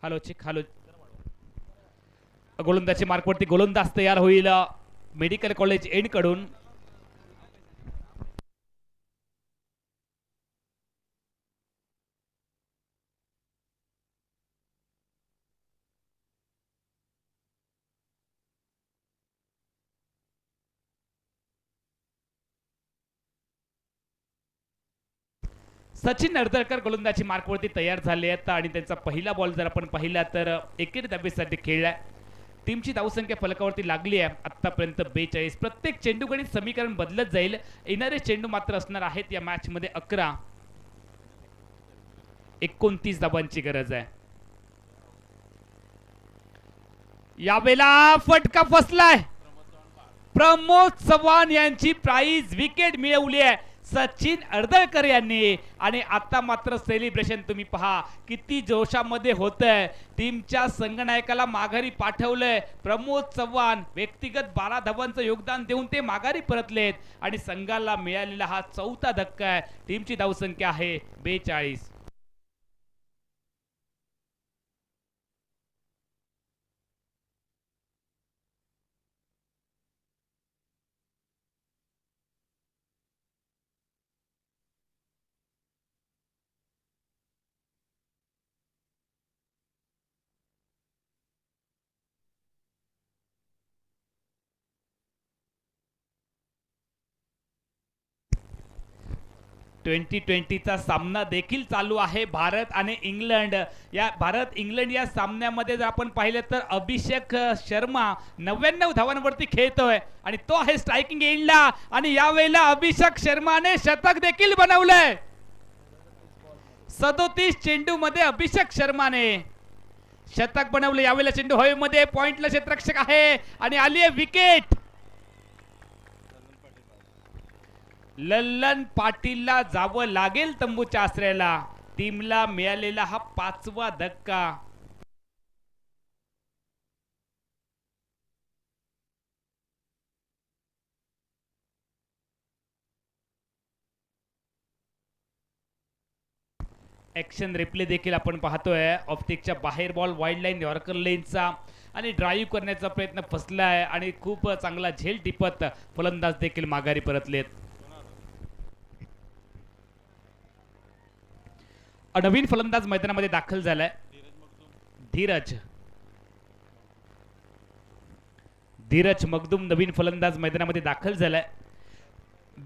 Hello चिक hello गोलंदाजी मार्कवरती गोलंदाज तयार होईल मेडिकल कॉलेज एंड कडून. सचिन नरदळकर गोलंदाजी मार्कवरती तयार झाले आहेत आणि त्यांचा पहिला बॉल जर आपण पाहिला तर एकेरी धावेसाठी खेळलाय. टीमची धावसंख्या फलकावरती लागली आहे आतापर्यंत 42. प्रत्येक चेंडू गणित समीकरण बदलत जाईल. येणारे चेंडू मात्र असणार आहेत या मॅच मध्ये 11. 29 धावांची गरज आहे. यावेळेला फटका फसलाय. प्रमोद चव्हाण यांची प्राइज विकेट मिळवली आहे सचिन अडदळकर यांनी. आणि आता मात्र सेलिब्रेशन तुम्ही पहा किती जोशामध्ये होतंय. टीमच्या संघनायकाला माघारी पाठवलंय प्रमोद चव्हाण. व्यक्तिगत 12 धावांचं योगदान देऊन ते माघारी परतलेत आणि संघाला मिळालेला हा 4था धक्का आहे. टीमची धावसंख्या आहे 42. 2020चा सामना देखील चालू आहे भारत आणि इंग्लंड. या भारत इंग्लंड या सामन्यामध्ये जर आपण पाहिलं तर अभिषेक शर्मा 99 धावांवरती खेळतोय आणि तो आहे स्ट्रायकिंग एंडला. आणि यावेळेला अभिषेक शर्माने शतक देखील बनवलंय. 37 चेंडू मध्ये अभिषेक शर्माने शतक बनवले. यावेळेला चेंडू हवेमध्ये पॉइंटला क्षेत्ररक्षक आहे आणि आली आहे विकेट. लल्लन पाटीलला जावं लागेल तंबूच्या आश्रयाला. टीमला मिळालेला हा 5वा धक्का. ऍक्शन रिप्ले देखील आपण पाहतोय. ऑप्टिकच्या बाहेर बॉल वाईड लाईन यॉर्कर लेनचा आणि ड्राईव्ह करण्याचा प्रयत्न फसलाय आणि खूप चांगला झेल टिपत फलंदाज देखील माघारी परतलेत. नवीन फलंदाज मैदानामध्ये दाखल झालाय धीरज मगदुम नवीन फलंदाज मैदानामध्ये दाखल झालाय.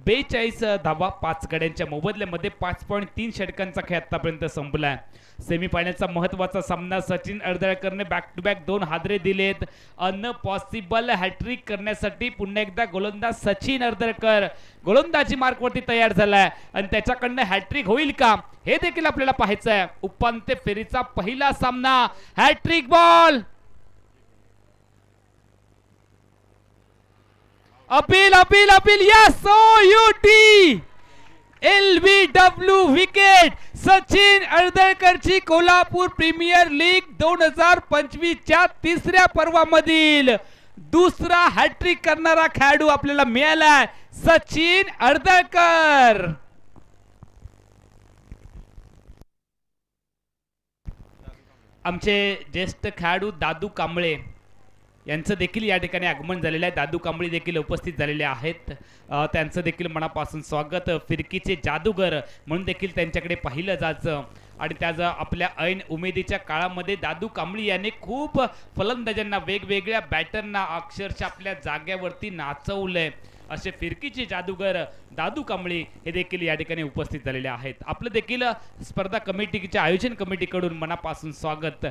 42 धावा 5 गड्यांच्या मोबदल्यामध्ये 5.3 षटकांचा खेळ आतापर्यंत संपलाय. सेमीफायनलचा महत्वाचा सामना सचिन अडदळकरने बॅक टू बॅक 2 हादरे दिलेत. अनपॉसिबल हॅट्रिक करण्यासाठी पुन्हा एकदा गोलंदाज सचिन अडदळकर गोलंदाजी मार्कवरती तयार झालाय आणि त्याच्याकडनं हॅट्रिक होईल का हे देखील आपल्याला पाहायचं आहे. उपांत्य फेरीचा पहिला सामना hattrick ball. Appeal appeal appeal yes O U T LBW wicket. Sachin अडदळकरची कोल्हापूर प्रीमियर लीग 2025च्या 3ऱ्या पर्वामधील दुसरा हॅट्रिक करणारा खेळाडू आपल्याला मिळालाय सचिन अडदळकर. आमचे ज्येष्ठ खेळाडू दादू कांबळे यांचं देखील या ठिकाणी आगमन झालेलं आहे. दादू कांबळे देखील उपस्थित झालेले आहेत. त्यांचं देखील मनापासून स्वागत. फिरकीचे जादूगर म्हणून देखील त्यांच्याकडे पाहिलं जायचं आणि त्याचा आपल्या ऐन उमेदीच्या काळामध्ये दादू कांबळे यांनी खूप फलंदाजांना वेगवेगळ्या बॅटरना अक्षरशः आपल्या जाग्यावरती नाचवलंय. असे फिरकीचे जादूगर दादू कांबळे हे देखील या ठिकाणी उपस्थित झालेले आहेत. आपलं देखील स्पर्धा कमिटीच्या आयोजन कमिटीकडून मनापासून स्वागत.